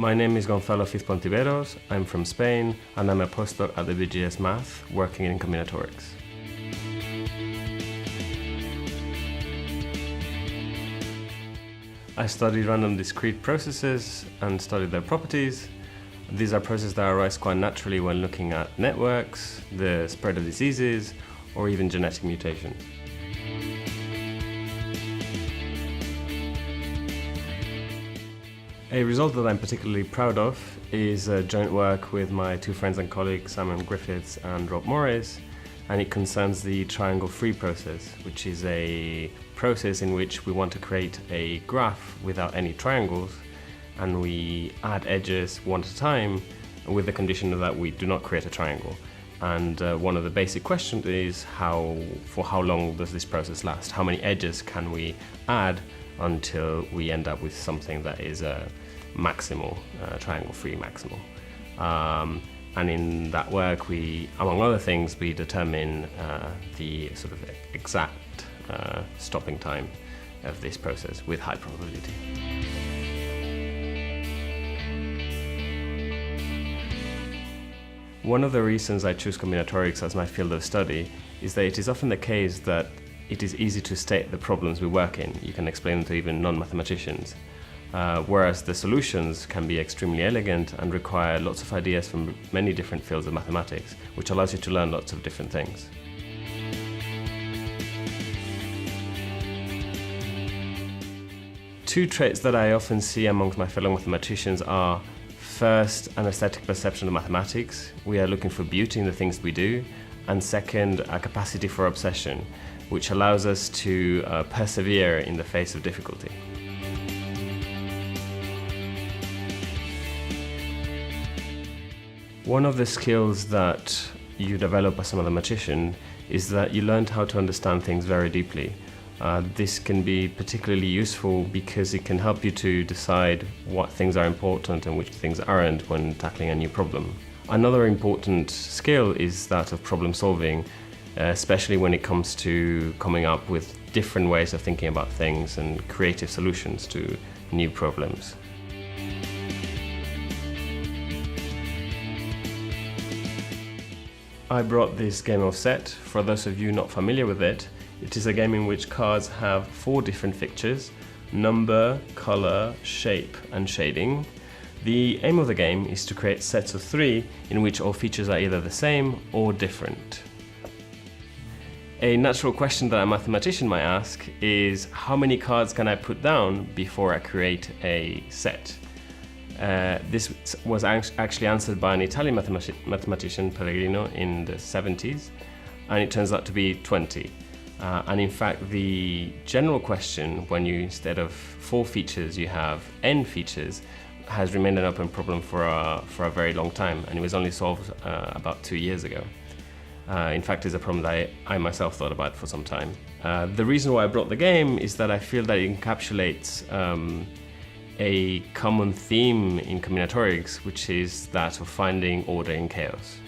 My name is Gonzalo Fiz Pontiveros, I'm from Spain, and I'm a postdoc at the bgsmath working in combinatorics. I studied random discrete processes and studied their properties. These are processes that arise quite naturally when looking at networks, the spread of diseases, or even genetic mutations. A result that I'm particularly proud of is a joint work with my two friends and colleagues, Simon Griffiths and Rob Morris, and it concerns the triangle-free process, which is a process in which we want to create a graph without any triangles, and we add edges one at a time with the condition that we do not create a triangle. And one of the basic questions is for how long does this process last? How many edges can we add until we end up with something that is a maximal, triangle-free maximal. And in that work, we, among other things, we determine the sort of exact stopping time of this process with high probability. One of the reasons I choose combinatorics as my field of study is that it is often the case that it is easy to state the problems we work in. You can explain them to even non-mathematicians. Whereas the solutions can be extremely elegant and require lots of ideas from many different fields of mathematics, which allows you to learn lots of different things. Two traits that I often see amongst my fellow mathematicians are, first, an aesthetic perception of mathematics. We are looking for beauty in the things we do. And second, a capacity for obsession, which allows us to persevere in the face of difficulty. One of the skills that you develop as a mathematician is that you learn how to understand things very deeply. This can be particularly useful because it can help you to decide what things are important and which things aren't when tackling a new problem. Another important skill is that of problem solving, especially when it comes to coming up with different ways of thinking about things and creative solutions to new problems. I brought this game of set. For those of you not familiar with it, it is a game in which cards have 4 different fixtures: number, color, shape, and shading. The aim of the game is to create sets of 3 in which all features are either the same or different. A natural question that a mathematician might ask is, how many cards can I put down before I create a set? This was actually answered by an Italian mathematician, Pellegrino, in the 70s, and it turns out to be 20. And in fact, the general question, when you, instead of 4 features, you have n features, has remained an open problem for a very long time, and it was only solved about 2 years ago. In fact, it's a problem that I myself thought about for some time. The reason why I brought the game is that I feel that it encapsulates a common theme in combinatorics, which is that of finding order in chaos.